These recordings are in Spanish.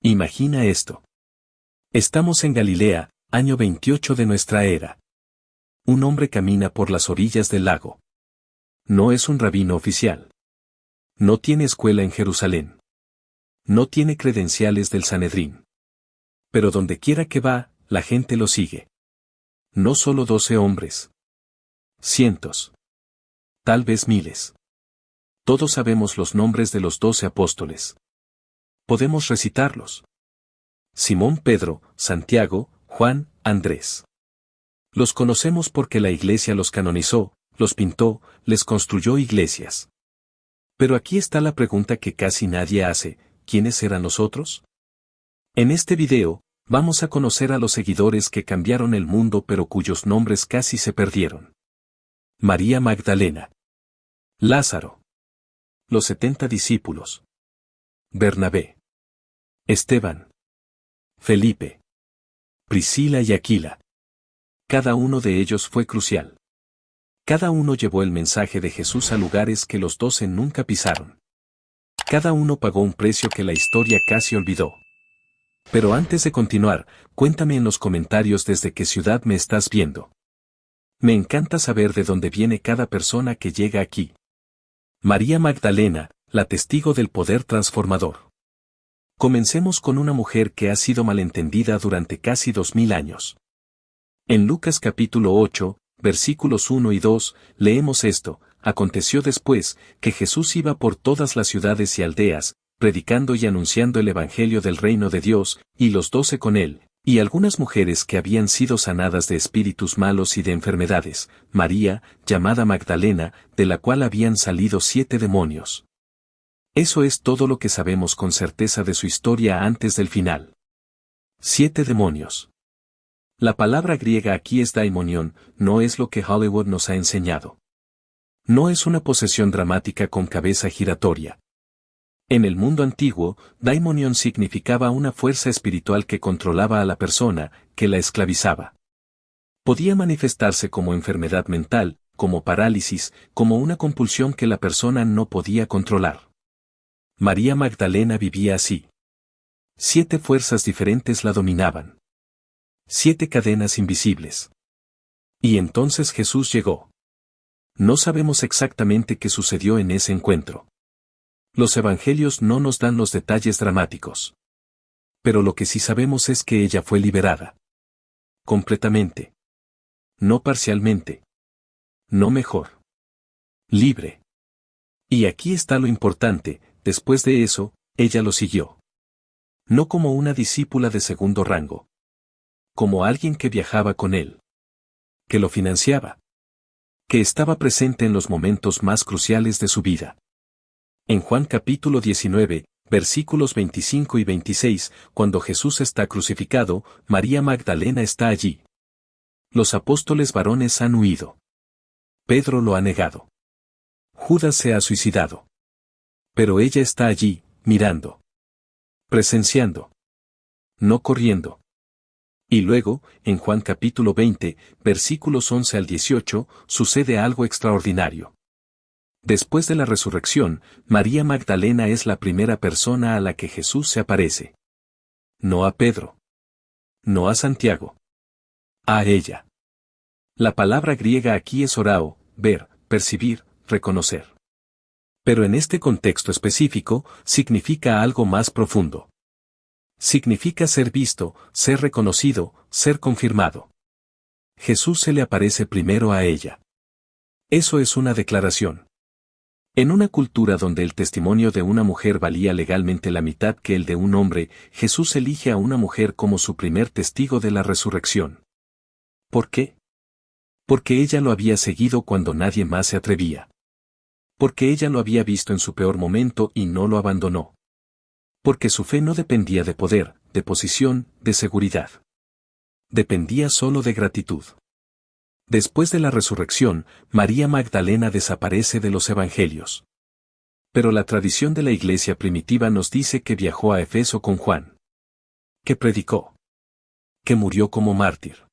Imagina esto. Estamos en Galilea, año 28 de nuestra era. Un hombre camina por las orillas del lago. No es un rabino oficial. No tiene escuela en Jerusalén. No tiene credenciales del Sanedrín. Pero donde quiera que va, la gente lo sigue. No solo 12 hombres. Cientos. Tal vez miles. Todos sabemos los nombres de los 12 apóstoles. Podemos recitarlos. Simón Pedro, Santiago, Juan, Andrés. Los conocemos porque la Iglesia los canonizó, los pintó, les construyó iglesias. Pero aquí está la pregunta que casi nadie hace: ¿quiénes eran los otros? En este video, vamos a conocer a los seguidores que cambiaron el mundo pero cuyos nombres casi se perdieron. María Magdalena. Lázaro. Los 70 discípulos. Bernabé. Esteban. Felipe. Priscila y Aquila. Cada uno de ellos fue crucial. Cada uno llevó el mensaje de Jesús a lugares que los 12 nunca pisaron. Cada uno pagó un precio que la historia casi olvidó. Pero antes de continuar, cuéntame en los comentarios desde qué ciudad me estás viendo. Me encanta saber de dónde viene cada persona que llega aquí. María Magdalena, la testigo del poder transformador. Comencemos con una mujer que ha sido malentendida durante casi 2000 años. En Lucas capítulo 8, versículos 1 y 2, leemos esto: aconteció después, que Jesús iba por todas las ciudades y aldeas, predicando y anunciando el evangelio del reino de Dios, y los 12 con él, y algunas mujeres que habían sido sanadas de espíritus malos y de enfermedades, María, llamada Magdalena, de la cual habían salido 7 demonios. Eso es todo lo que sabemos con certeza de su historia antes del final. 7 demonios. La palabra griega aquí es daimonión, no es lo que Hollywood nos ha enseñado. No es una posesión dramática con cabeza giratoria. En el mundo antiguo, daimonión significaba una fuerza espiritual que controlaba a la persona, que la esclavizaba. Podía manifestarse como enfermedad mental, como parálisis, como una compulsión que la persona no podía controlar. María Magdalena vivía así. 7 fuerzas diferentes la dominaban. 7 cadenas invisibles. Y entonces Jesús llegó. No sabemos exactamente qué sucedió en ese encuentro. Los evangelios no nos dan los detalles dramáticos. Pero lo que sí sabemos es que ella fue liberada. Completamente. No parcialmente. No mejor. Libre. Y aquí está lo importante: después de eso, ella lo siguió. No como una discípula de segundo rango. Como alguien que viajaba con él. Que lo financiaba. Que estaba presente en los momentos más cruciales de su vida. En Juan capítulo 19, versículos 25 y 26, cuando Jesús está crucificado, María Magdalena está allí. Los apóstoles varones han huido. Pedro lo ha negado. Judas se ha suicidado. Pero ella está allí, mirando. Presenciando. No corriendo. Y luego, en Juan capítulo 20, versículos 11 al 18, sucede algo extraordinario. Después de la resurrección, María Magdalena es la primera persona a la que Jesús se aparece. No a Pedro. No a Santiago. A ella. La palabra griega aquí es orao, ver, percibir, reconocer. Pero en este contexto específico, significa algo más profundo. Significa ser visto, ser reconocido, ser confirmado. Jesús se le aparece primero a ella. Eso es una declaración. En una cultura donde el testimonio de una mujer valía legalmente la mitad que el de un hombre, Jesús elige a una mujer como su primer testigo de la resurrección. ¿Por qué? Porque ella lo había seguido cuando nadie más se atrevía. Porque ella lo había visto en su peor momento y no lo abandonó. Porque su fe no dependía de poder, de posición, de seguridad. Dependía solo de gratitud. Después de la resurrección, María Magdalena desaparece de los evangelios. Pero la tradición de la iglesia primitiva nos dice que viajó a Éfeso con Juan. Que predicó. Que murió como mártir.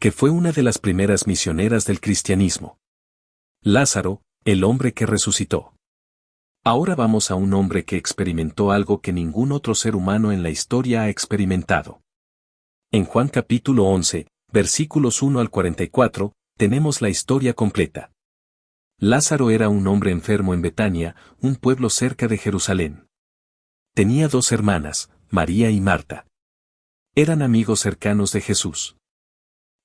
Que fue una de las primeras misioneras del cristianismo. Lázaro, el hombre que resucitó. Ahora vamos a un hombre que experimentó algo que ningún otro ser humano en la historia ha experimentado. En Juan capítulo 11, versículos 1 al 44, tenemos la historia completa. Lázaro era un hombre enfermo en Betania, un pueblo cerca de Jerusalén. Tenía dos hermanas, María y Marta. Eran amigos cercanos de Jesús.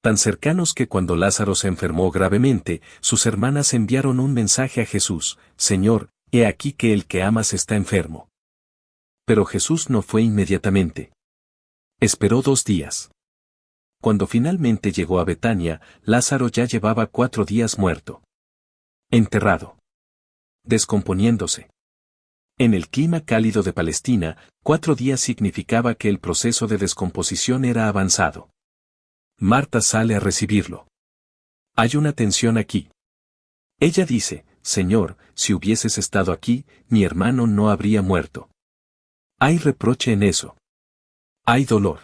Tan cercanos que cuando Lázaro se enfermó gravemente, sus hermanas enviaron un mensaje a Jesús: Señor, he aquí que el que amas está enfermo. Pero Jesús no fue inmediatamente. Esperó 2 días. Cuando finalmente llegó a Betania, Lázaro ya llevaba 4 días muerto. Enterrado. Descomponiéndose. En el clima cálido de Palestina, 4 días significaba que el proceso de descomposición era avanzado. Marta sale a recibirlo. Hay una tensión aquí. Ella dice: Señor, si hubieses estado aquí, mi hermano no habría muerto. Hay reproche en eso. Hay dolor.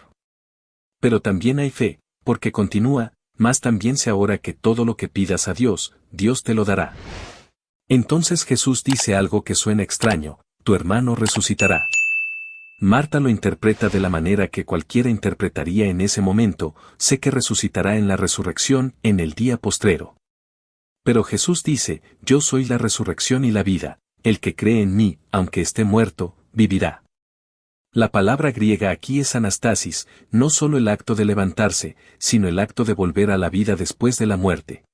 Pero también hay fe, porque continúa: mas también sé ahora que todo lo que pidas a Dios, Dios te lo dará. Entonces Jesús dice algo que suena extraño: tu hermano resucitará. Marta lo interpreta de la manera que cualquiera interpretaría en ese momento: sé que resucitará en la resurrección, en el día postrero. Pero Jesús dice: yo soy la resurrección y la vida, el que cree en mí, aunque esté muerto, vivirá. La palabra griega aquí es anastasis, no solo el acto de levantarse, sino el acto de volver a la vida después de la muerte.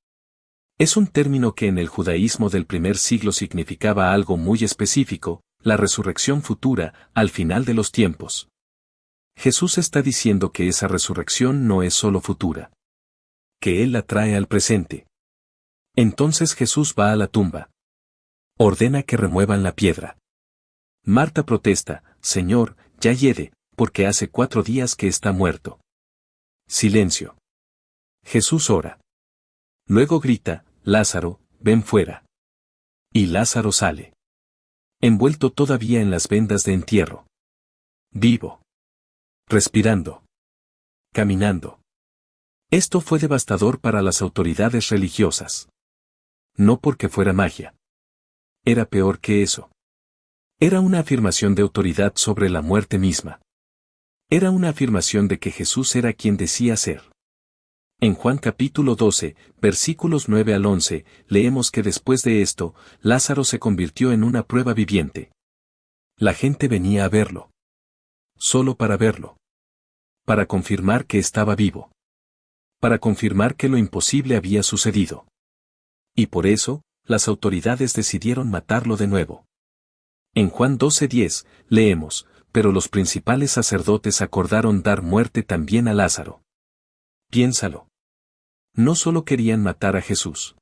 Es un término que en el judaísmo del primer siglo significaba algo muy específico: la resurrección futura, al final de los tiempos. Jesús está diciendo que esa resurrección no es solo futura. Que Él la trae al presente. Entonces Jesús va a la tumba. Ordena que remuevan la piedra. Marta protesta: Señor, ya hiede, porque hace 4 días que está muerto. Silencio. Jesús ora. Luego grita: Lázaro, ven fuera. Y Lázaro sale. Envuelto todavía en las vendas de entierro. Vivo. Respirando. Caminando. Esto fue devastador para las autoridades religiosas. No porque fuera magia. Era peor que eso. Era una afirmación de autoridad sobre la muerte misma. Era una afirmación de que Jesús era quien decía ser. En Juan capítulo 12, versículos 9 al 11, leemos que después de esto, Lázaro se convirtió en una prueba viviente. La gente venía a verlo. Solo para verlo. Para confirmar que estaba vivo. Para confirmar que lo imposible había sucedido. Y por eso, las autoridades decidieron matarlo de nuevo. En Juan 12:10, leemos: pero los principales sacerdotes acordaron dar muerte también a Lázaro. Piénsalo. No solo querían matar a Jesús.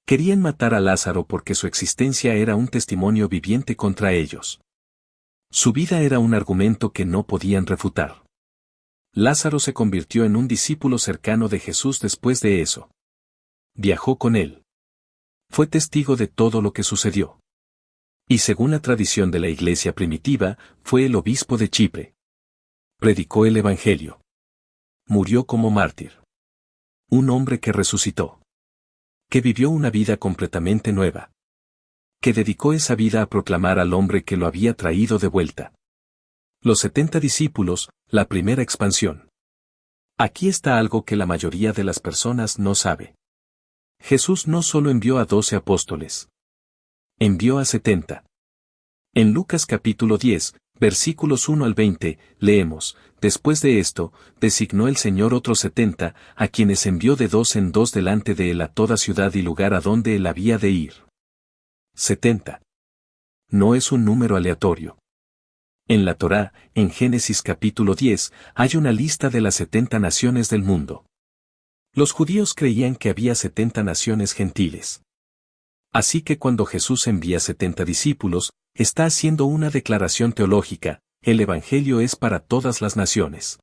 Querían matar a Lázaro porque su existencia era un testimonio viviente contra ellos. Su vida era un argumento que no podían refutar. Lázaro se convirtió en un discípulo cercano de Jesús después de eso. Viajó con él. Fue testigo de todo lo que sucedió. Y según la tradición de la iglesia primitiva, fue el obispo de Chipre. Predicó el Evangelio. Murió como mártir. Un hombre que resucitó. Que vivió una vida completamente nueva. Que dedicó esa vida a proclamar al hombre que lo había traído de vuelta. Los 70 discípulos, la primera expansión. Aquí está algo que la mayoría de las personas no sabe. Jesús no solo envió a 12 apóstoles. Envió a 70. En Lucas capítulo 10, versículos 1 al 20, leemos: después de esto, designó el Señor otros 70, a quienes envió de 2 en 2 delante de él a toda ciudad y lugar a donde él había de ir. 70. No es un número aleatorio. En la Torá, en Génesis capítulo 10, hay una lista de las 70 naciones del mundo. Los judíos creían que había 70 naciones gentiles. Así que cuando Jesús envía 70 discípulos, está haciendo una declaración teológica: el Evangelio es para todas las naciones.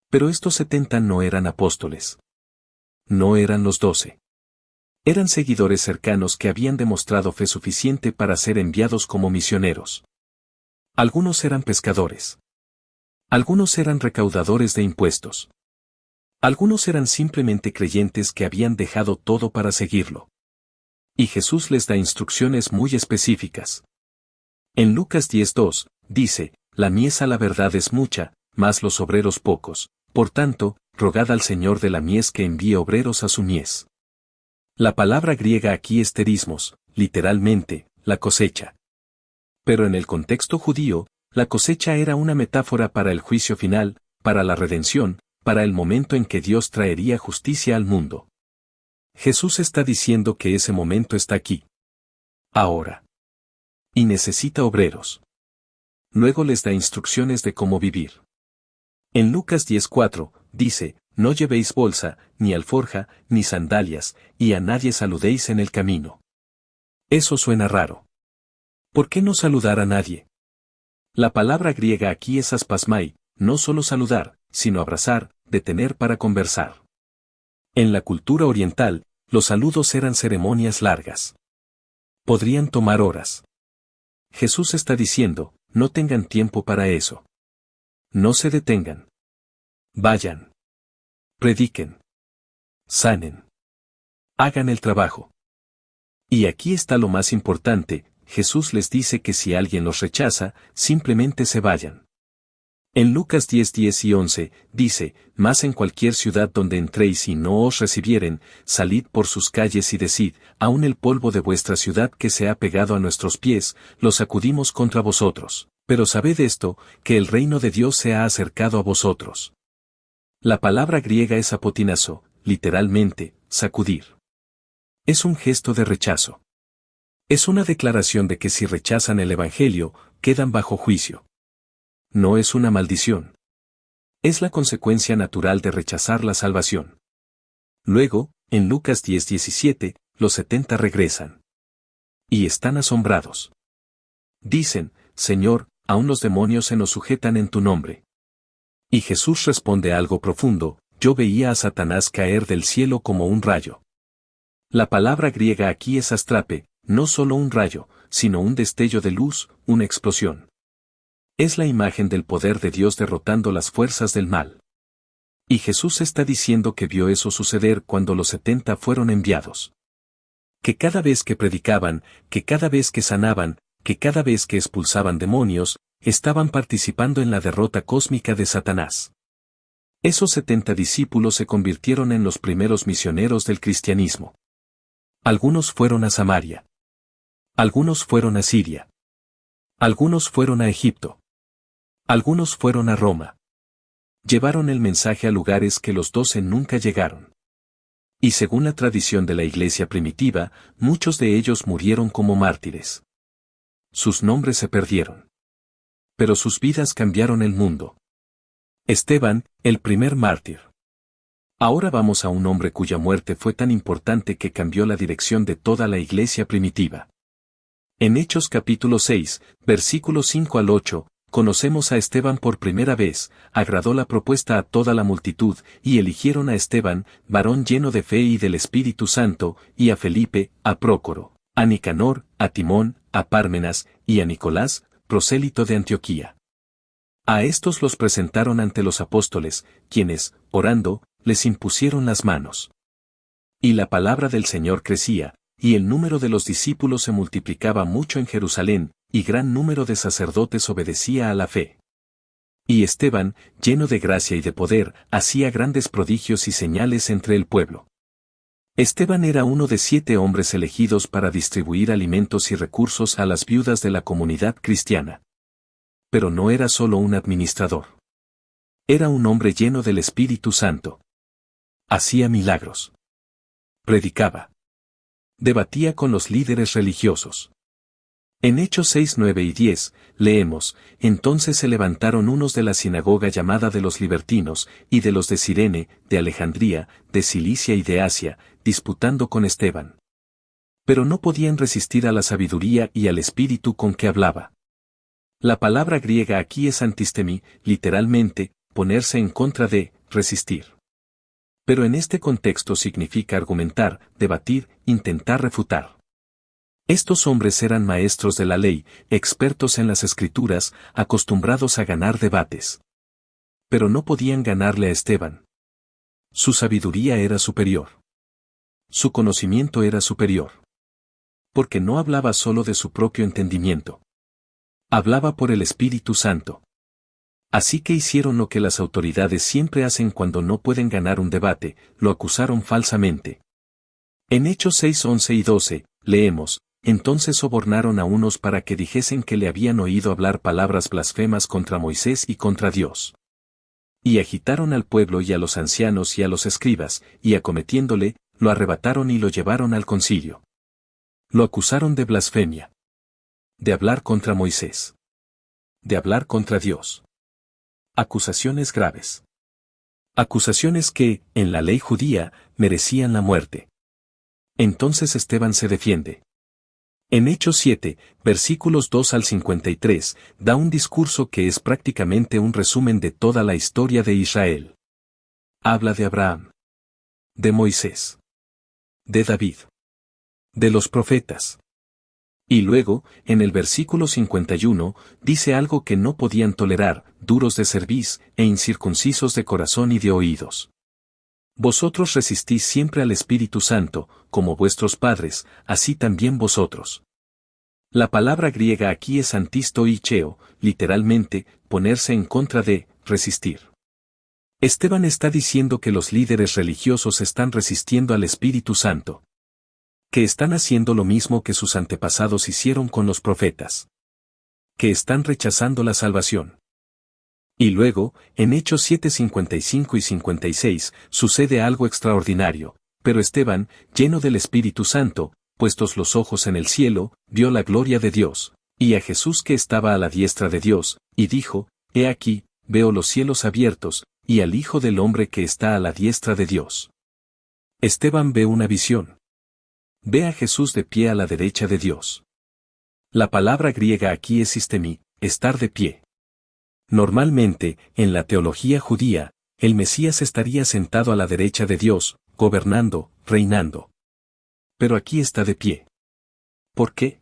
Pero estos 70 no eran apóstoles. No eran los 12. Eran seguidores cercanos que habían demostrado fe suficiente para ser enviados como misioneros. Algunos eran pescadores. Algunos eran recaudadores de impuestos. Algunos eran simplemente creyentes que habían dejado todo para seguirlo. Y Jesús les da instrucciones muy específicas. En Lucas 10:2, dice, la mies a la verdad es mucha, mas los obreros pocos, por tanto, rogad al Señor de la mies que envíe obreros a su mies. La palabra griega aquí es terismos, literalmente, la cosecha. Pero en el contexto judío, la cosecha era una metáfora para el juicio final, para la redención, para el momento en que Dios traería justicia al mundo. Jesús está diciendo que ese momento está aquí. Ahora. Y necesita obreros. Luego les da instrucciones de cómo vivir. En Lucas 10:4, dice, no llevéis bolsa, ni alforja, ni sandalias, y a nadie saludéis en el camino. Eso suena raro. ¿Por qué no saludar a nadie? La palabra griega aquí es aspasmai, no solo saludar, sino abrazar, detener para conversar. En la cultura oriental, los saludos eran ceremonias largas. Podrían tomar horas. Jesús está diciendo, no tengan tiempo para eso. No se detengan. Vayan. Prediquen. Sanen. Hagan el trabajo. Y aquí está lo más importante, Jesús les dice que si alguien los rechaza, simplemente se vayan. En Lucas 10:10 y 11, dice, mas en cualquier ciudad donde entréis y no os recibieren, salid por sus calles y decid, aun el polvo de vuestra ciudad que se ha pegado a nuestros pies, lo sacudimos contra vosotros. Pero sabed esto, que el reino de Dios se ha acercado a vosotros. La palabra griega es apotinazo, literalmente, sacudir. Es un gesto de rechazo. Es una declaración de que si rechazan el Evangelio, quedan bajo juicio. No es una maldición. Es la consecuencia natural de rechazar la salvación. Luego, en Lucas 10:17, los 70 regresan. Y están asombrados. Dicen, Señor, aún los demonios se nos sujetan en tu nombre. Y Jesús responde algo profundo, yo veía a Satanás caer del cielo como un rayo. La palabra griega aquí es astrape, no solo un rayo, sino un destello de luz, una explosión. Es la imagen del poder de Dios derrotando las fuerzas del mal. Y Jesús está diciendo que vio eso suceder cuando los 70 fueron enviados. Que cada vez que predicaban, que cada vez que sanaban, que cada vez que expulsaban demonios, estaban participando en la derrota cósmica de Satanás. Esos 70 discípulos se convirtieron en los primeros misioneros del cristianismo. Algunos fueron a Samaria. Algunos fueron a Siria. Algunos fueron a Egipto. Algunos fueron a Roma. Llevaron el mensaje a lugares que los 12 nunca llegaron. Y según la tradición de la iglesia primitiva, muchos de ellos murieron como mártires. Sus nombres se perdieron. Pero sus vidas cambiaron el mundo. Esteban, el primer mártir. Ahora vamos a un hombre cuya muerte fue tan importante que cambió la dirección de toda la iglesia primitiva. En Hechos capítulo 6, versículos 5 al 8, conocemos a Esteban por primera vez, agradó la propuesta a toda la multitud, y eligieron a Esteban, varón lleno de fe y del Espíritu Santo, y a Felipe, a Prócoro, a Nicanor, a Timón, a Pármenas, y a Nicolás, prosélito de Antioquía. A estos los presentaron ante los apóstoles, quienes, orando, les impusieron las manos. Y la palabra del Señor crecía, y el número de los discípulos se multiplicaba mucho en Jerusalén, y gran número de sacerdotes obedecía a la fe. Y Esteban, lleno de gracia y de poder, hacía grandes prodigios y señales entre el pueblo. Esteban era uno de 7 hombres elegidos para distribuir alimentos y recursos a las viudas de la comunidad cristiana. Pero no era solo un administrador. Era un hombre lleno del Espíritu Santo. Hacía milagros. Predicaba. Debatía con los líderes religiosos. En Hechos 6, 9 y 10, leemos, entonces se levantaron unos de la sinagoga llamada de los libertinos, y de los de Cirene, de Alejandría, de Cilicia y de Asia, disputando con Esteban. Pero no podían resistir a la sabiduría y al espíritu con que hablaba. La palabra griega aquí es antistemi, literalmente, ponerse en contra de, resistir. Pero en este contexto significa argumentar, debatir, intentar refutar. Estos hombres eran maestros de la ley, expertos en las escrituras, acostumbrados a ganar debates. Pero no podían ganarle a Esteban. Su sabiduría era superior. Su conocimiento era superior. Porque no hablaba solo de su propio entendimiento. Hablaba por el Espíritu Santo. Así que hicieron lo que las autoridades siempre hacen cuando no pueden ganar un debate, lo acusaron falsamente. En Hechos 6, 11 y 12, leemos, entonces sobornaron a unos para que dijesen que le habían oído hablar palabras blasfemas contra Moisés y contra Dios. Y agitaron al pueblo y a los ancianos y a los escribas, y acometiéndole, lo arrebataron y lo llevaron al concilio. Lo acusaron de blasfemia. De hablar contra Moisés. De hablar contra Dios. Acusaciones graves. Acusaciones que, en la ley judía, merecían la muerte. Entonces Esteban se defiende. En Hechos 7, versículos 2 al 53, da un discurso que es prácticamente un resumen de toda la historia de Israel. Habla de Abraham. De Moisés. De David. De los profetas. Y luego, en el versículo 51, dice algo que no podían tolerar, duros de cerviz, e incircuncisos de corazón y de oídos. Vosotros resistís siempre al Espíritu Santo, como vuestros padres, así también vosotros. La palabra griega aquí es antisto y cheo, literalmente, ponerse en contra de, resistir. Esteban está diciendo que los líderes religiosos están resistiendo al Espíritu Santo. Que están haciendo lo mismo que sus antepasados hicieron con los profetas. Que están rechazando la salvación. Y luego, en Hechos 7, 55 y 56, sucede algo extraordinario, pero Esteban, lleno del Espíritu Santo, puestos los ojos en el cielo, vio la gloria de Dios, y a Jesús que estaba a la diestra de Dios, y dijo, He aquí, veo los cielos abiertos, y al Hijo del Hombre que está a la diestra de Dios. Esteban ve una visión. Ve a Jesús de pie a la derecha de Dios. La palabra griega aquí es sistemi, estar de pie. Normalmente, en la teología judía, el Mesías estaría sentado a la derecha de Dios, gobernando, reinando. Pero aquí está de pie. ¿Por qué?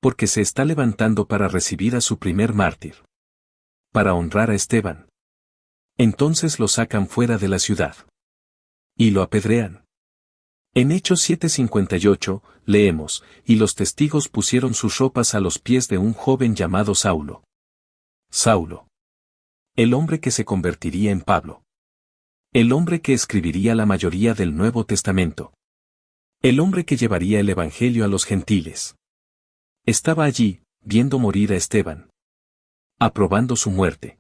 Porque se está levantando para recibir a su primer mártir. Para honrar a Esteban. Entonces lo sacan fuera de la ciudad. Y lo apedrean. En Hechos 7:58, leemos, y los testigos pusieron sus ropas a los pies de un joven llamado Saulo. Saulo. El hombre que se convertiría en Pablo. El hombre que escribiría la mayoría del Nuevo Testamento. El hombre que llevaría el Evangelio a los gentiles. Estaba allí, viendo morir a Esteban. Aprobando su muerte.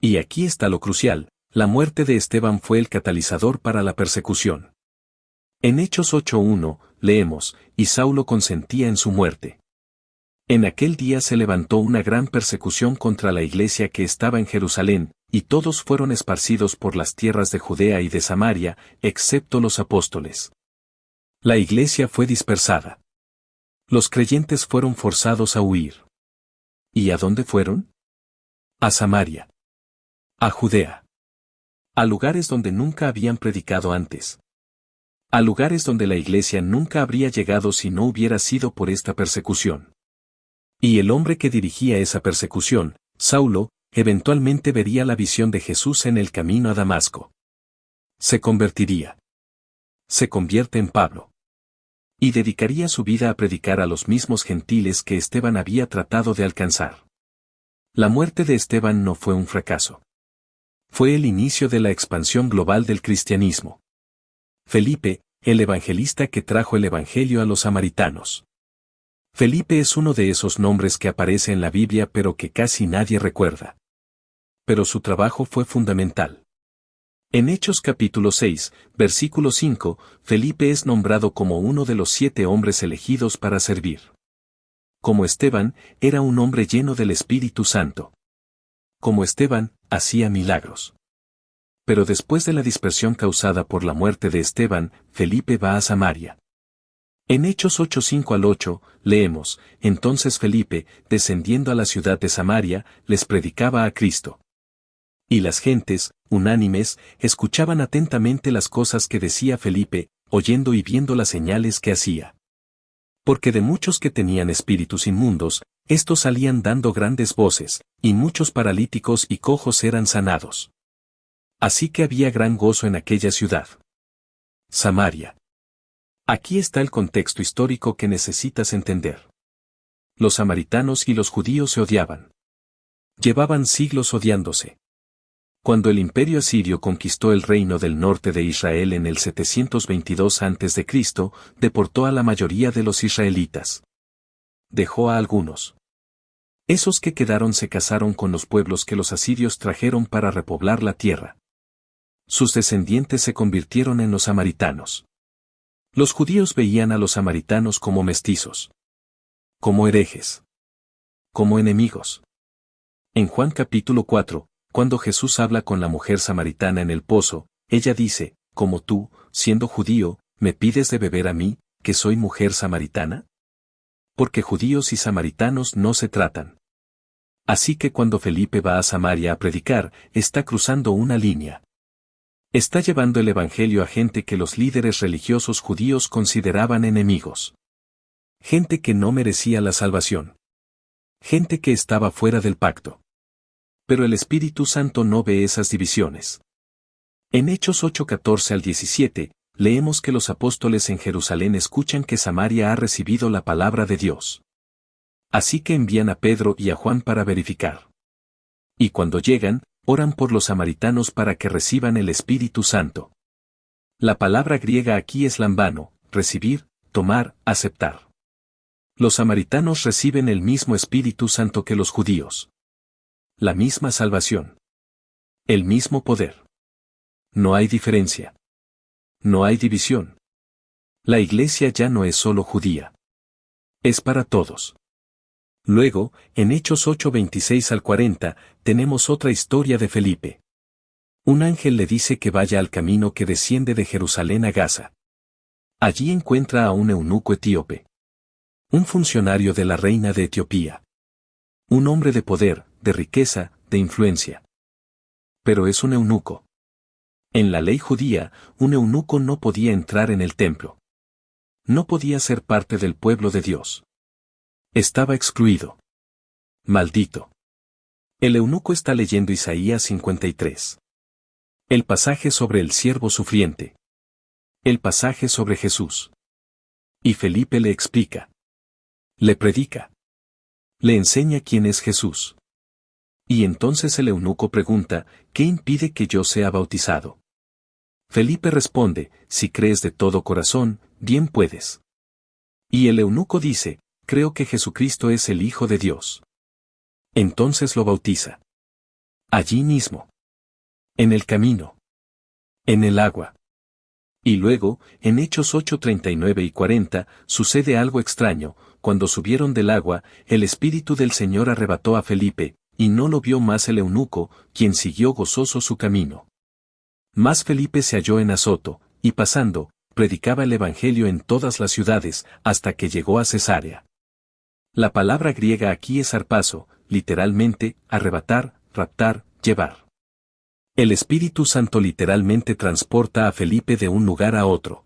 Y aquí está lo crucial, la muerte de Esteban fue el catalizador para la persecución. En Hechos 8:1, leemos, y Saulo consentía en su muerte. En aquel día se levantó una gran persecución contra la iglesia que estaba en Jerusalén, y todos fueron esparcidos por las tierras de Judea y de Samaria, excepto los apóstoles. La iglesia fue dispersada. Los creyentes fueron forzados a huir. ¿Y a dónde fueron? A Samaria. A Judea. A lugares donde nunca habían predicado antes. A lugares donde la iglesia nunca habría llegado si no hubiera sido por esta persecución. Y el hombre que dirigía esa persecución, Saulo, eventualmente vería la visión de Jesús en el camino a Damasco. Se convertiría. Se convierte en Pablo. Y dedicaría su vida a predicar a los mismos gentiles que Esteban había tratado de alcanzar. La muerte de Esteban no fue un fracaso. Fue el inicio de la expansión global del cristianismo. Felipe, el evangelista que trajo el evangelio a los samaritanos. Felipe es uno de esos nombres que aparece en la Biblia pero que casi nadie recuerda. Pero su trabajo fue fundamental. En Hechos capítulo 6, versículo 5, Felipe es nombrado como uno de los 7 hombres elegidos para servir. Como Esteban, era un hombre lleno del Espíritu Santo. Como Esteban, hacía milagros. Pero después de la dispersión causada por la muerte de Esteban, Felipe va a Samaria. En Hechos 8:5 al 8, leemos, entonces Felipe, descendiendo a la ciudad de Samaria, les predicaba a Cristo. Y las gentes, unánimes, escuchaban atentamente las cosas que decía Felipe, oyendo y viendo las señales que hacía. Porque de muchos que tenían espíritus inmundos, estos salían dando grandes voces, y muchos paralíticos y cojos eran sanados. Así que había gran gozo en aquella ciudad. Samaria. Aquí está el contexto histórico que necesitas entender. Los samaritanos y los judíos se odiaban. Llevaban siglos odiándose. Cuando el imperio asirio conquistó el reino del norte de Israel en el 722 a.C., deportó a la mayoría de los israelitas. Dejó a algunos. Esos que quedaron se casaron con los pueblos que los asirios trajeron para repoblar la tierra. Sus descendientes se convirtieron en los samaritanos. Los judíos veían a los samaritanos como mestizos, como herejes, como enemigos. En Juan capítulo 4, cuando Jesús habla con la mujer samaritana en el pozo, ella dice, ¿cómo tú, siendo judío, me pides de beber a mí, que soy mujer samaritana? Porque judíos y samaritanos no se tratan. Así que cuando Felipe va a Samaria a predicar, está cruzando una línea. Está llevando el evangelio a gente que los líderes religiosos judíos consideraban enemigos. Gente que no merecía la salvación. Gente que estaba fuera del pacto. Pero el Espíritu Santo no ve esas divisiones. En Hechos 8:14 al 17, leemos que los apóstoles en Jerusalén escuchan que Samaria ha recibido la palabra de Dios. Así que envían a Pedro y a Juan para verificar. Y cuando llegan, oran por los samaritanos para que reciban el Espíritu Santo. La palabra griega aquí es lambano, recibir, tomar, aceptar. Los samaritanos reciben el mismo Espíritu Santo que los judíos. La misma salvación. El mismo poder. No hay diferencia. No hay división. La iglesia ya no es solo judía. Es para todos. Luego, en Hechos 8:26 al 40, tenemos otra historia de Felipe. Un ángel le dice que vaya al camino que desciende de Jerusalén a Gaza. Allí encuentra a un eunuco etíope. Un funcionario de la reina de Etiopía. Un hombre de poder, de riqueza, de influencia. Pero es un eunuco. En la ley judía, un eunuco no podía entrar en el templo. No podía ser parte del pueblo de Dios. Estaba excluido. Maldito. El eunuco está leyendo Isaías 53. El pasaje sobre el siervo sufriente. El pasaje sobre Jesús. Y Felipe le explica. Le predica. Le enseña quién es Jesús. Y entonces el eunuco pregunta, ¿qué impide que yo sea bautizado? Felipe responde, si crees de todo corazón, bien puedes. Y el eunuco dice, creo que Jesucristo es el Hijo de Dios. Entonces lo bautiza. Allí mismo. En el camino. En el agua. Y luego, en Hechos 8:39 y 40, sucede algo extraño. Cuando subieron del agua, el Espíritu del Señor arrebató a Felipe, y no lo vio más el eunuco, quien siguió gozoso su camino. Mas Felipe se halló en Azoto, y pasando, predicaba el Evangelio en todas las ciudades, hasta que llegó a Cesarea. La palabra griega aquí es arpazo, literalmente, arrebatar, raptar, llevar. El Espíritu Santo literalmente transporta a Felipe de un lugar a otro.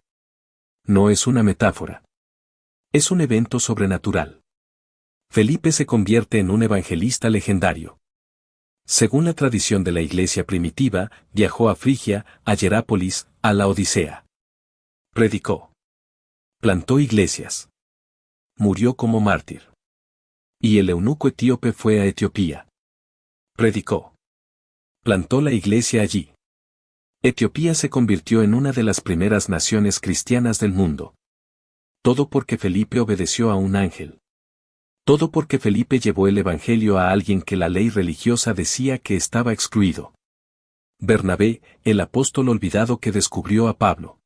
No es una metáfora. Es un evento sobrenatural. Felipe se convierte en un evangelista legendario. Según la tradición de la iglesia primitiva, viajó a Frigia, a Hierápolis, a la Odisea. Predicó. Plantó iglesias. Murió como mártir. Y el eunuco etíope fue a Etiopía. Predicó. Plantó la iglesia allí. Etiopía se convirtió en una de las primeras naciones cristianas del mundo. Todo porque Felipe obedeció a un ángel. Todo porque Felipe llevó el evangelio a alguien que la ley religiosa decía que estaba excluido. Bernabé, el apóstol olvidado que descubrió a Pablo.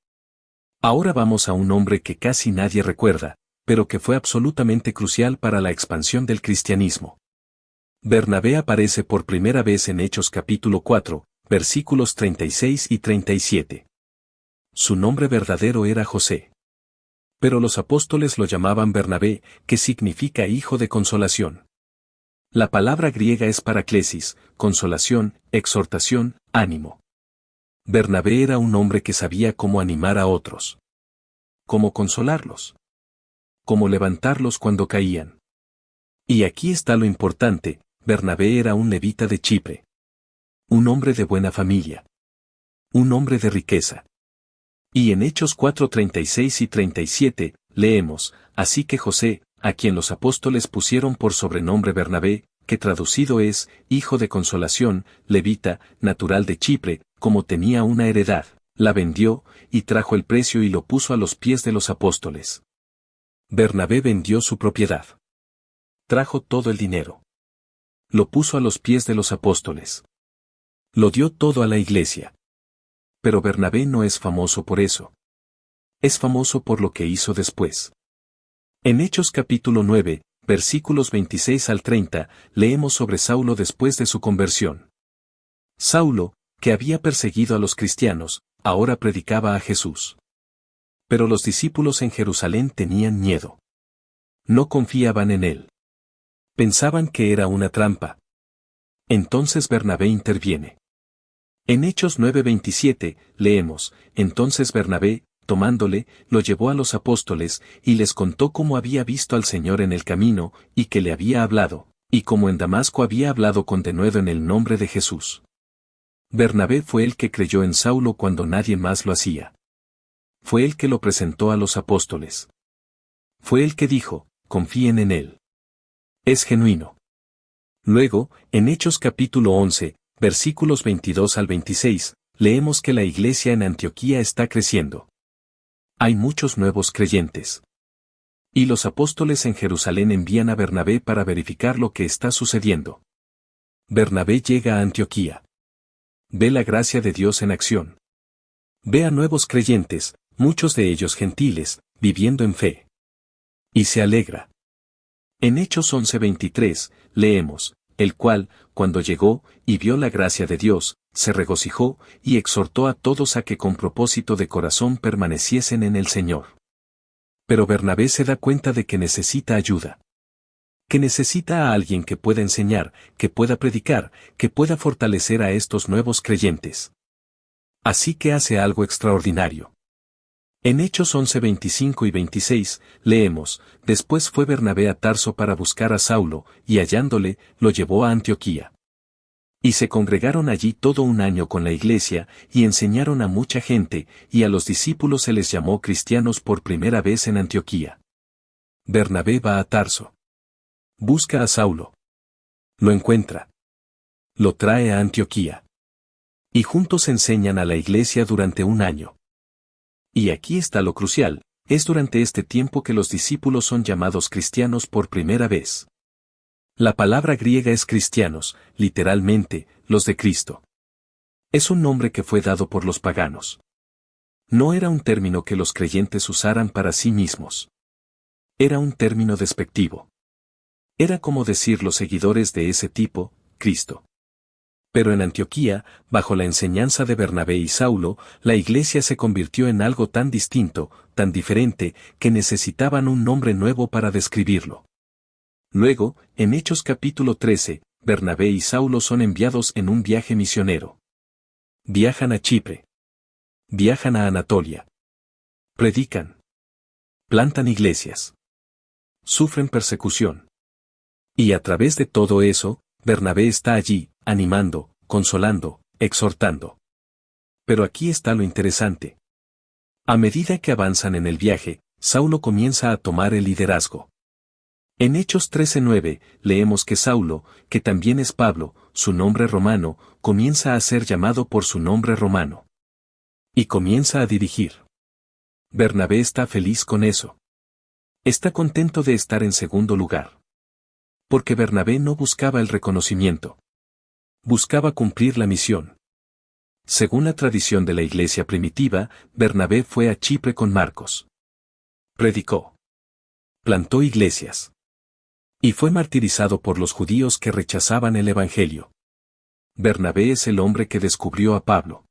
Ahora vamos a un hombre que casi nadie recuerda, pero que fue absolutamente crucial para la expansión del cristianismo. Bernabé aparece por primera vez en Hechos capítulo 4, versículos 36 y 37. Su nombre verdadero era José. Pero los apóstoles lo llamaban Bernabé, que significa hijo de consolación. La palabra griega es paraklesis, consolación, exhortación, ánimo. Bernabé era un hombre que sabía cómo animar a otros. Cómo consolarlos. Cómo levantarlos cuando caían. Y aquí está lo importante, Bernabé era un levita de Chipre. Un hombre de buena familia. Un hombre de riqueza. Y en Hechos 4:36 y 37, leemos, así que José, a quien los apóstoles pusieron por sobrenombre Bernabé, que traducido es, hijo de consolación, levita, natural de Chipre, como tenía una heredad, la vendió, y trajo el precio y lo puso a los pies de los apóstoles. Bernabé vendió su propiedad. Trajo todo el dinero. Lo puso a los pies de los apóstoles. Lo dio todo a la iglesia. Pero Bernabé no es famoso por eso. Es famoso por lo que hizo después. En Hechos capítulo 9, versículos 26 al 30, leemos sobre Saulo después de su conversión. Saulo, que había perseguido a los cristianos, ahora predicaba a Jesús. Pero los discípulos en Jerusalén tenían miedo. No confiaban en él. Pensaban que era una trampa. Entonces Bernabé interviene. En Hechos 9:27, leemos, entonces Bernabé, tomándole, lo llevó a los apóstoles, y les contó cómo había visto al Señor en el camino, y que le había hablado, y cómo en Damasco había hablado con denuedo en el nombre de Jesús. Bernabé fue el que creyó en Saulo cuando nadie más lo hacía. Fue el que lo presentó a los apóstoles. Fue el que dijo, confíen en él. Es genuino. Luego, en Hechos capítulo 11, versículos 22 al 26, leemos que la iglesia en Antioquía está creciendo. Hay muchos nuevos creyentes. Y los apóstoles en Jerusalén envían a Bernabé para verificar lo que está sucediendo. Bernabé llega a Antioquía. Ve la gracia de Dios en acción. Ve a nuevos creyentes, muchos de ellos gentiles, viviendo en fe. Y se alegra. En Hechos 11:23, leemos, el cual, cuando llegó, y vio la gracia de Dios, se regocijó, y exhortó a todos a que con propósito de corazón permaneciesen en el Señor. Pero Bernabé se da cuenta de que necesita ayuda. Que necesita a alguien que pueda enseñar, que pueda predicar, que pueda fortalecer a estos nuevos creyentes. Así que hace algo extraordinario. En Hechos 11:25 y 26, leemos, después fue Bernabé a Tarso para buscar a Saulo, y hallándole, lo llevó a Antioquía. Y se congregaron allí todo un año con la iglesia, y enseñaron a mucha gente, y a los discípulos se les llamó cristianos por primera vez en Antioquía. Bernabé va a Tarso. Busca a Saulo. Lo encuentra. Lo trae a Antioquía. Y juntos enseñan a la iglesia durante un año. Y aquí está lo crucial, es durante este tiempo que los discípulos son llamados cristianos por primera vez. La palabra griega es cristianos, literalmente, los de Cristo. Es un nombre que fue dado por los paganos. No era un término que los creyentes usaran para sí mismos. Era un término despectivo. Era como decir los seguidores de ese tipo, Cristo. Pero en Antioquía, bajo la enseñanza de Bernabé y Saulo, la iglesia se convirtió en algo tan distinto, tan diferente, que necesitaban un nombre nuevo para describirlo. Luego, en Hechos capítulo 13, Bernabé y Saulo son enviados en un viaje misionero. Viajan a Chipre. Viajan a Anatolia. Predican. Plantan iglesias. Sufren persecución. Y a través de todo eso, Bernabé está allí, animando, consolando, exhortando. Pero aquí está lo interesante. A medida que avanzan en el viaje, Saulo comienza a tomar el liderazgo. En Hechos 13:9, leemos que Saulo, que también es Pablo, su nombre romano, comienza a ser llamado por su nombre romano. Y comienza a dirigir. Bernabé está feliz con eso. Está contento de estar en segundo lugar. Porque Bernabé no buscaba el reconocimiento. Buscaba cumplir la misión. Según la tradición de la iglesia primitiva, Bernabé fue a Chipre con Marcos. Predicó. Plantó iglesias. Y fue martirizado por los judíos que rechazaban el Evangelio. Bernabé es el hombre que descubrió a Pablo.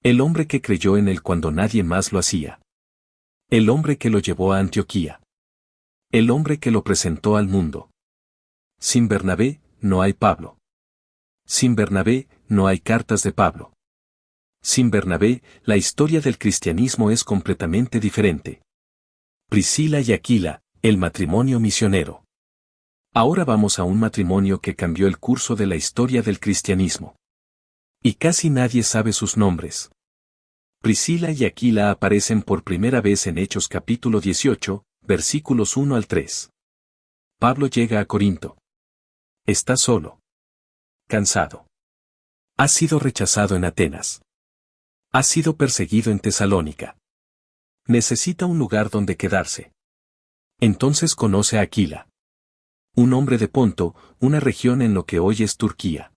El hombre que creyó en él cuando nadie más lo hacía. El hombre que lo llevó a Antioquía. El hombre que lo presentó al mundo. Sin Bernabé, no hay Pablo. Sin Bernabé, no hay cartas de Pablo. Sin Bernabé, la historia del cristianismo es completamente diferente. Priscila y Aquila, el matrimonio misionero. Ahora vamos a un matrimonio que cambió el curso de la historia del cristianismo. Y casi nadie sabe sus nombres. Priscila y Aquila aparecen por primera vez en Hechos capítulo 18, versículos 1 al 3. Pablo llega a Corinto. Está solo. Cansado. Ha sido rechazado en Atenas. Ha sido perseguido en Tesalónica. Necesita un lugar donde quedarse. Entonces conoce a Aquila. Un hombre de Ponto, una región en lo que hoy es Turquía.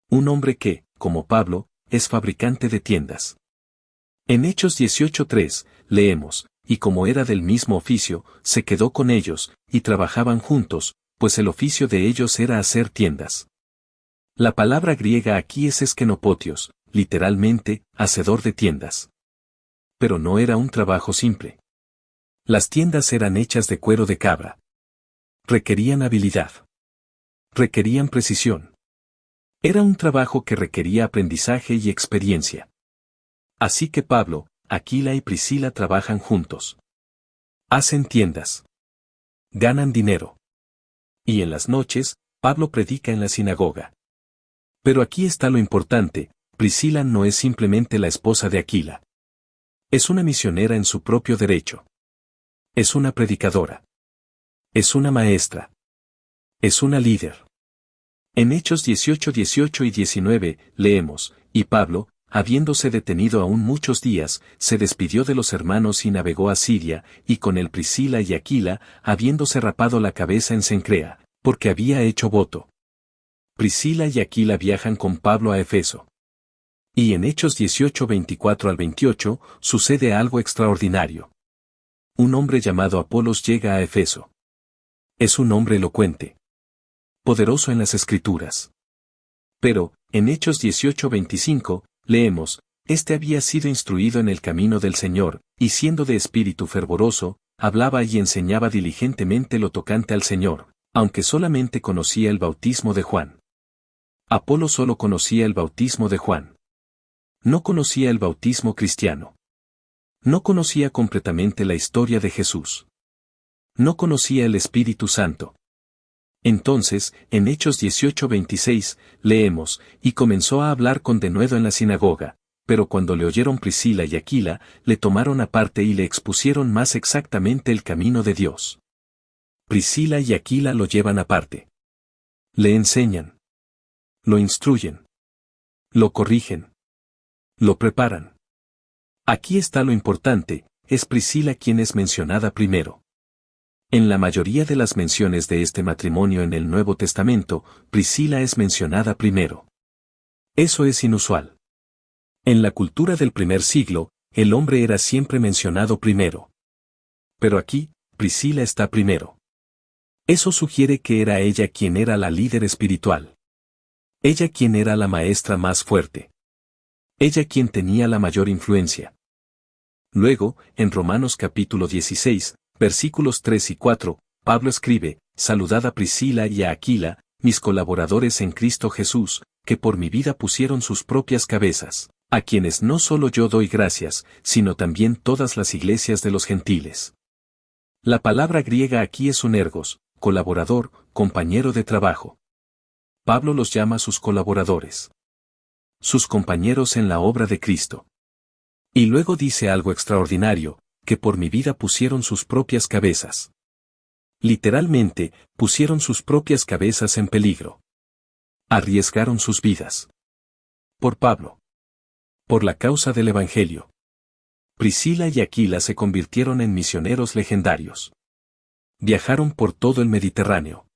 Un hombre que, como Pablo, es fabricante de tiendas. En Hechos 18:3, leemos, y como era del mismo oficio, se quedó con ellos, y trabajaban juntos, pues el oficio de ellos era hacer tiendas. La palabra griega aquí es esquenopotios, literalmente, hacedor de tiendas. Pero no era un trabajo simple. Las tiendas eran hechas de cuero de cabra. Requerían habilidad. Requerían precisión. Era un trabajo que requería aprendizaje y experiencia. Así que Pablo, Aquila y Priscila trabajan juntos. Hacen tiendas. Ganan dinero. Y en las noches, Pablo predica en la sinagoga. Pero aquí está lo importante, Priscila no es simplemente la esposa de Aquila. Es una misionera en su propio derecho. Es una predicadora. Es una maestra. Es una líder. En Hechos 18 y 19, leemos, y Pablo, habiéndose detenido aún muchos días, se despidió de los hermanos y navegó a Siria, y con él Priscila y Aquila, habiéndose rapado la cabeza en Cencrea, porque había hecho voto. Priscila y Aquila viajan con Pablo a Efeso. Y en Hechos 18:24 al 28, sucede algo extraordinario. Un hombre llamado Apolos llega a Efeso. Es un hombre elocuente. Poderoso en las Escrituras. Pero, en Hechos 18:25, leemos, este había sido instruido en el camino del Señor, y siendo de espíritu fervoroso, hablaba y enseñaba diligentemente lo tocante al Señor, aunque solamente conocía el bautismo de Juan. Apolo solo conocía el bautismo de Juan. No conocía el bautismo cristiano. No conocía completamente la historia de Jesús. No conocía el Espíritu Santo. Entonces, en Hechos 18:26, leemos, y comenzó a hablar con denuedo en la sinagoga, pero cuando le oyeron Priscila y Aquila, le tomaron aparte y le expusieron más exactamente el camino de Dios. Priscila y Aquila lo llevan aparte. Le enseñan. Lo instruyen. Lo corrigen. Lo preparan. Aquí está lo importante, es Priscila quien es mencionada primero. En la mayoría de las menciones de este matrimonio en el Nuevo Testamento, Priscila es mencionada primero. Eso es inusual. En la cultura del primer siglo, el hombre era siempre mencionado primero. Pero aquí, Priscila está primero. Eso sugiere que era ella quien era la líder espiritual. Ella quien era la maestra más fuerte. Ella quien tenía la mayor influencia. Luego, en Romanos capítulo 16, versículos 3 y 4, Pablo escribe, saludad a Priscila y a Aquila, mis colaboradores en Cristo Jesús, que por mi vida pusieron sus propias cabezas, a quienes no solo yo doy gracias, sino también todas las iglesias de los gentiles. La palabra griega aquí es un ergos, colaborador, compañero de trabajo. Pablo los llama sus colaboradores. Sus compañeros en la obra de Cristo. Y luego dice algo extraordinario, que por mi vida pusieron sus propias cabezas. Literalmente, pusieron sus propias cabezas en peligro. Arriesgaron sus vidas. Por Pablo. Por la causa del Evangelio. Priscila y Aquila se convirtieron en misioneros legendarios. Viajaron por todo el Mediterráneo.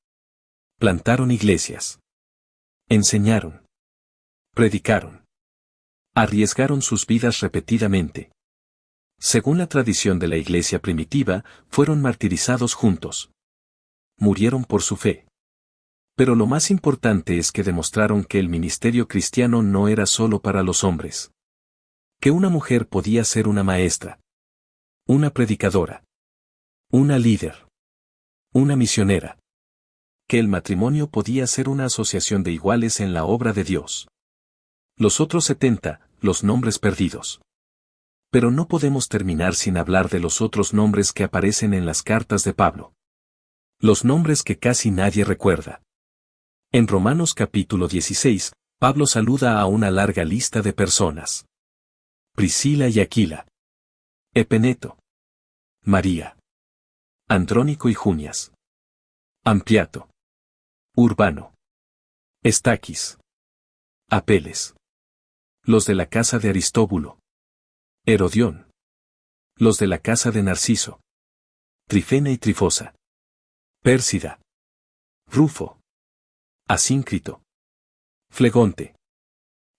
Plantaron iglesias. Enseñaron. Predicaron. Arriesgaron sus vidas repetidamente. Según la tradición de la iglesia primitiva, fueron martirizados juntos. Murieron por su fe. Pero lo más importante es que demostraron que el ministerio cristiano no era solo para los hombres. Que una mujer podía ser una maestra. Una predicadora. Una líder. Una misionera. Que el matrimonio podía ser una asociación de iguales en la obra de Dios. Los otros 70, los nombres perdidos. Pero no podemos terminar sin hablar de los otros nombres que aparecen en las cartas de Pablo. Los nombres que casi nadie recuerda. En Romanos capítulo 16, Pablo saluda a una larga lista de personas. Priscila y Aquila. Epeneto. María. Andrónico y Junias. Ampliato. Urbano. Estaquis. Apeles. Los de la casa de Aristóbulo. Herodión. Los de la casa de Narciso. Trifena y Trifosa. Pérsida. Rufo. Asíncrito. Flegonte.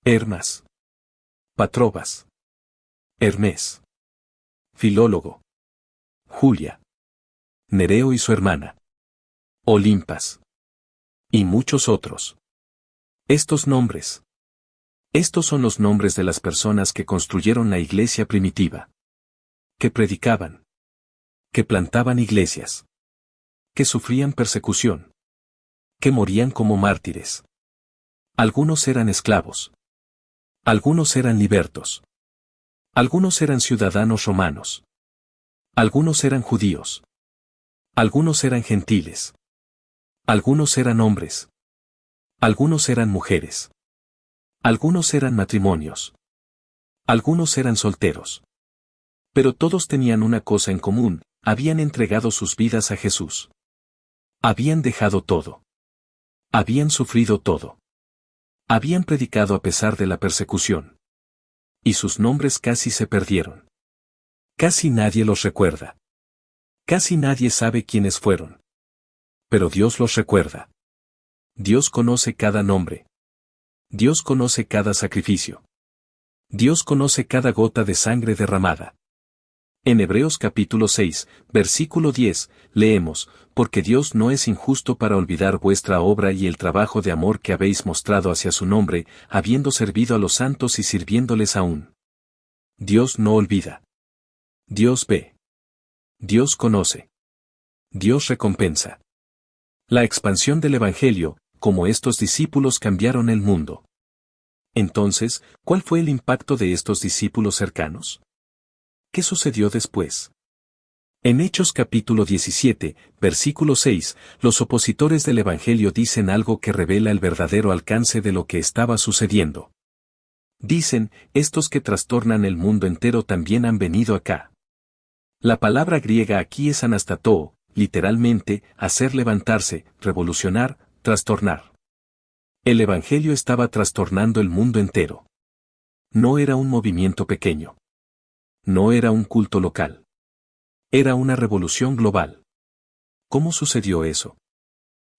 Hermas. Patrobas. Hermes. Filólogo. Julia. Nereo y su hermana. Olimpas. Y muchos otros. Estos nombres. Estos son los nombres de las personas que construyeron la iglesia primitiva. Que predicaban. Que plantaban iglesias. Que sufrían persecución. Que morían como mártires. Algunos eran esclavos. Algunos eran libertos. Algunos eran ciudadanos romanos. Algunos eran judíos. Algunos eran gentiles. Algunos eran hombres. Algunos eran mujeres. Algunos eran matrimonios. Algunos eran solteros. Pero todos tenían una cosa en común, habían entregado sus vidas a Jesús. Habían dejado todo. Habían sufrido todo. Habían predicado a pesar de la persecución. Y sus nombres casi se perdieron. Casi nadie los recuerda. Casi nadie sabe quiénes fueron. Pero Dios los recuerda. Dios conoce cada nombre. Dios conoce cada sacrificio. Dios conoce cada gota de sangre derramada. En Hebreos capítulo 6, versículo 10, leemos, porque Dios no es injusto para olvidar vuestra obra y el trabajo de amor que habéis mostrado hacia su nombre, habiendo servido a los santos y sirviéndoles aún. Dios no olvida. Dios ve. Dios conoce. Dios recompensa. La expansión del Evangelio, como estos discípulos cambiaron el mundo. Entonces, ¿cuál fue el impacto de estos discípulos cercanos? ¿Qué sucedió después? En Hechos capítulo 17, versículo 6, los opositores del Evangelio dicen algo que revela el verdadero alcance de lo que estaba sucediendo. Dicen, estos que trastornan el mundo entero también han venido acá. La palabra griega aquí es anastató, literalmente, hacer levantarse, revolucionar, trastornar. El Evangelio estaba trastornando el mundo entero. No era un movimiento pequeño. No era un culto local. Era una revolución global. ¿Cómo sucedió eso?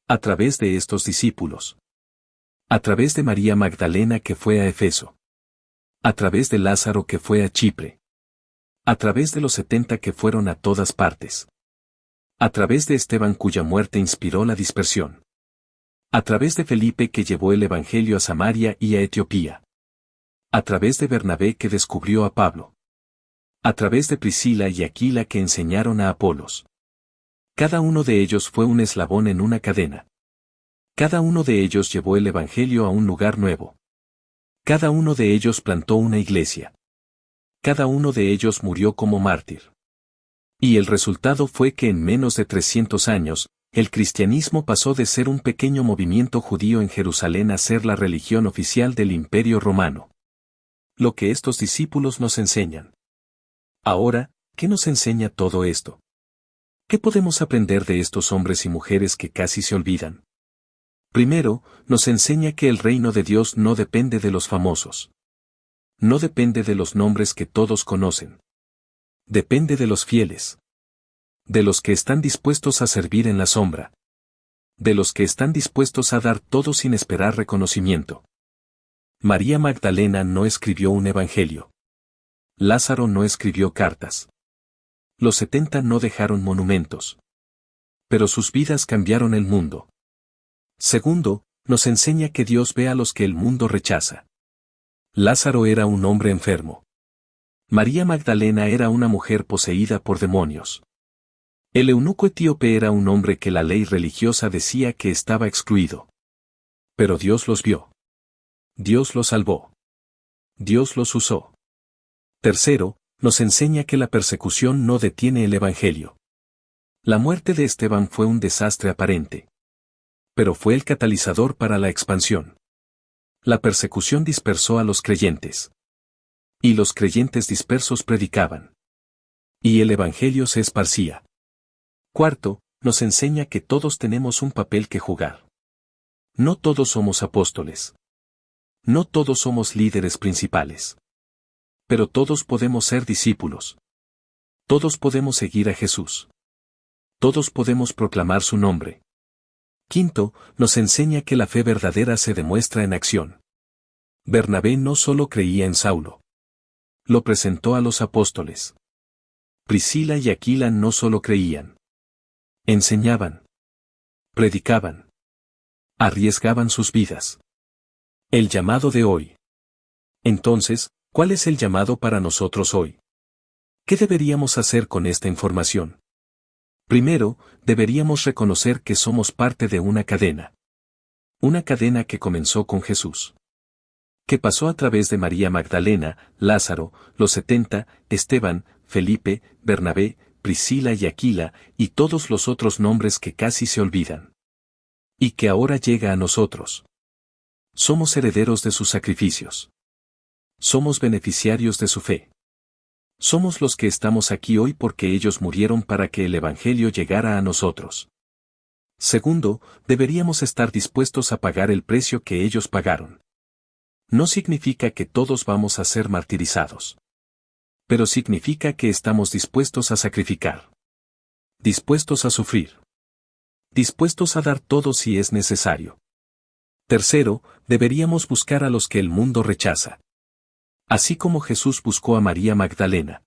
A través de estos discípulos. A través de María Magdalena que fue a Efeso. A través de Lázaro que fue a Chipre. A través de los 70 que fueron a todas partes. A través de Esteban cuya muerte inspiró la dispersión. A través de Felipe que llevó el Evangelio a Samaria y a Etiopía. A través de Bernabé que descubrió a Pablo. A través de Priscila y Aquila que enseñaron a Apolos. Cada uno de ellos fue un eslabón en una cadena. Cada uno de ellos llevó el Evangelio a un lugar nuevo. Cada uno de ellos plantó una iglesia. Cada uno de ellos murió como mártir. Y el resultado fue que en menos de 300 años, el cristianismo pasó de ser un pequeño movimiento judío en Jerusalén a ser la religión oficial del Imperio Romano. Lo que estos discípulos nos enseñan. Ahora, ¿qué nos enseña todo esto? ¿Qué podemos aprender de estos hombres y mujeres que casi se olvidan? Primero, nos enseña que el reino de Dios no depende de los famosos. No depende de los nombres que todos conocen. Depende de los fieles. De los que están dispuestos a servir en la sombra. De los que están dispuestos a dar todo sin esperar reconocimiento. María Magdalena no escribió un evangelio. Lázaro no escribió cartas. Los 70 no dejaron monumentos. Pero sus vidas cambiaron el mundo. Segundo, nos enseña que Dios ve a los que el mundo rechaza. Lázaro era un hombre enfermo. María Magdalena era una mujer poseída por demonios. El eunuco etíope era un hombre que la ley religiosa decía que estaba excluido. Pero Dios los vio. Dios los salvó. Dios los usó. Tercero, nos enseña que la persecución no detiene el Evangelio. La muerte de Esteban fue un desastre aparente. Pero fue el catalizador para la expansión. La persecución dispersó a los creyentes. Y los creyentes dispersos predicaban. Y el Evangelio se esparcía. Cuarto, nos enseña que todos tenemos un papel que jugar. No todos somos apóstoles. No todos somos líderes principales. Pero todos podemos ser discípulos. Todos podemos seguir a Jesús. Todos podemos proclamar su nombre. Quinto, nos enseña que la fe verdadera se demuestra en acción. Bernabé no solo creía en Saulo. Lo presentó a los apóstoles. Priscila y Aquila no solo creían. Enseñaban. Predicaban. Arriesgaban sus vidas. El llamado de hoy. Entonces, ¿cuál es el llamado para nosotros hoy? ¿Qué deberíamos hacer con esta información? Primero, deberíamos reconocer que somos parte de una cadena. Una cadena que comenzó con Jesús. Que pasó a través de María Magdalena, Lázaro, los 70, Esteban, Felipe, Bernabé, Priscila y Aquila, y todos los otros nombres que casi se olvidan. Y que ahora llega a nosotros. Somos herederos de sus sacrificios. Somos beneficiarios de su fe. Somos los que estamos aquí hoy porque ellos murieron para que el Evangelio llegara a nosotros. Segundo, deberíamos estar dispuestos a pagar el precio que ellos pagaron. No significa que todos vamos a ser martirizados. Pero significa que estamos dispuestos a sacrificar. Dispuestos a sufrir. Dispuestos a dar todo si es necesario. Tercero, deberíamos buscar a los que el mundo rechaza. Así como Jesús buscó a María Magdalena.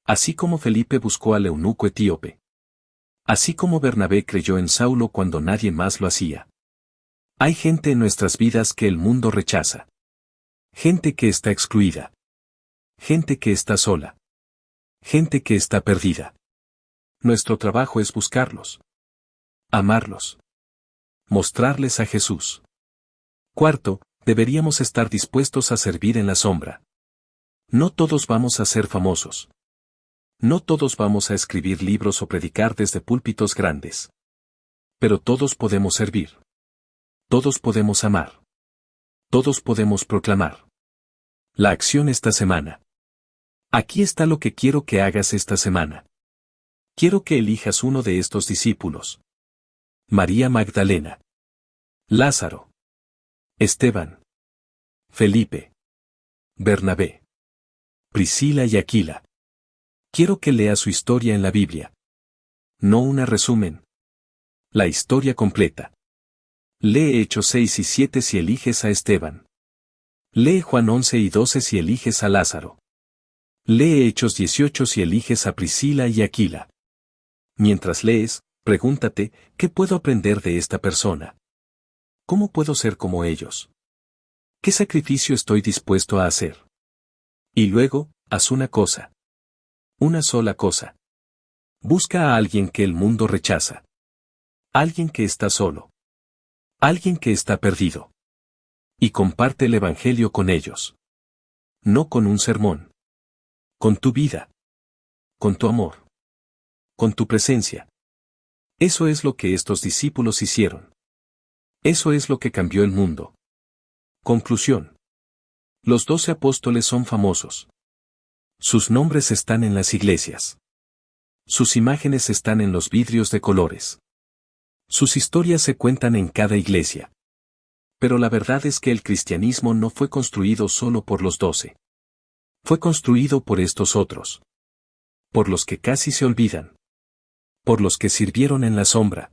Así como Felipe buscó al eunuco etíope. Así como Bernabé creyó en Saulo cuando nadie más lo hacía. Hay gente en nuestras vidas que el mundo rechaza. Gente que está excluida. Gente que está sola. Gente que está perdida. Nuestro trabajo es buscarlos. Amarlos. Mostrarles a Jesús. Cuarto, deberíamos estar dispuestos a servir en la sombra. No todos vamos a ser famosos. No todos vamos a escribir libros o predicar desde púlpitos grandes. Pero todos podemos servir. Todos podemos amar. Todos podemos proclamar. La acción esta semana. Aquí está lo que quiero que hagas esta semana. Quiero que elijas uno de estos discípulos. María Magdalena. Lázaro. Esteban. Felipe. Bernabé. Priscila y Aquila. Quiero que leas su historia en la Biblia. No una resumen. La historia completa. Lee Hechos 6 y 7 si eliges a Esteban. Lee Juan 11 y 12 si eliges a Lázaro. Lee Hechos 18 si eliges a Priscila y Aquila. Mientras lees, pregúntate, ¿qué puedo aprender de esta persona? ¿Cómo puedo ser como ellos? ¿Qué sacrificio estoy dispuesto a hacer? Y luego, haz una cosa. Una sola cosa. Busca a alguien que el mundo rechaza. Alguien que está solo. Alguien que está perdido. Y comparte el Evangelio con ellos. No con un sermón. Con tu vida. Con tu amor. Con tu presencia. Eso es lo que estos discípulos hicieron. Eso es lo que cambió el mundo. Conclusión. Los 12 apóstoles son famosos. Sus nombres están en las iglesias. Sus imágenes están en los vidrios de colores. Sus historias se cuentan en cada iglesia. Pero la verdad es que el cristianismo no fue construido solo por los 12. Fue construido por estos otros. Por los que casi se olvidan. Por los que sirvieron en la sombra.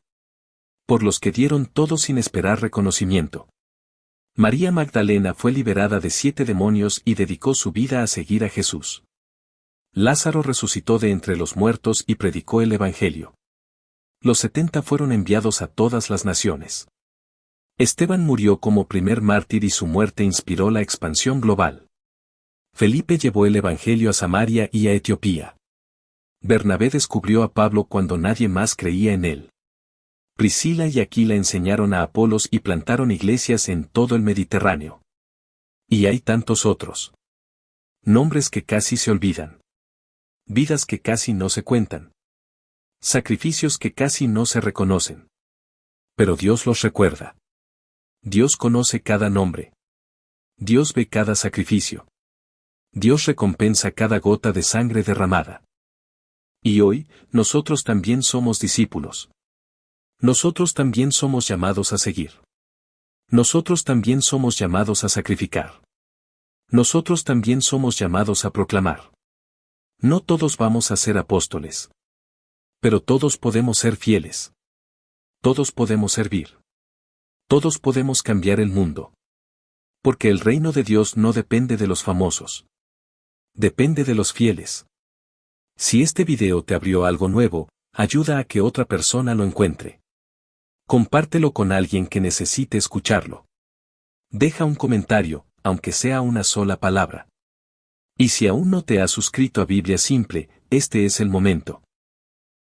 Por los que dieron todo sin esperar reconocimiento. María Magdalena fue liberada de 7 demonios y dedicó su vida a seguir a Jesús. Lázaro resucitó de entre los muertos y predicó el Evangelio. Los 70 fueron enviados a todas las naciones. Esteban murió como primer mártir y su muerte inspiró la expansión global. Felipe llevó el Evangelio a Samaria y a Etiopía. Bernabé descubrió a Pablo cuando nadie más creía en él. Priscila y Aquila enseñaron a Apolos y plantaron iglesias en todo el Mediterráneo. Y hay tantos otros. Nombres que casi se olvidan. Vidas que casi no se cuentan. Sacrificios que casi no se reconocen. Pero Dios los recuerda. Dios conoce cada nombre. Dios ve cada sacrificio. Dios recompensa cada gota de sangre derramada. Y hoy, nosotros también somos discípulos. Nosotros también somos llamados a seguir. Nosotros también somos llamados a sacrificar. Nosotros también somos llamados a proclamar. No todos vamos a ser apóstoles. Pero todos podemos ser fieles. Todos podemos servir. Todos podemos cambiar el mundo. Porque el reino de Dios no depende de los famosos. Depende de los fieles. Si este video te abrió algo nuevo, ayuda a que otra persona lo encuentre. Compártelo con alguien que necesite escucharlo. Deja un comentario, aunque sea una sola palabra. Y si aún no te has suscrito a Biblia Simple, este es el momento.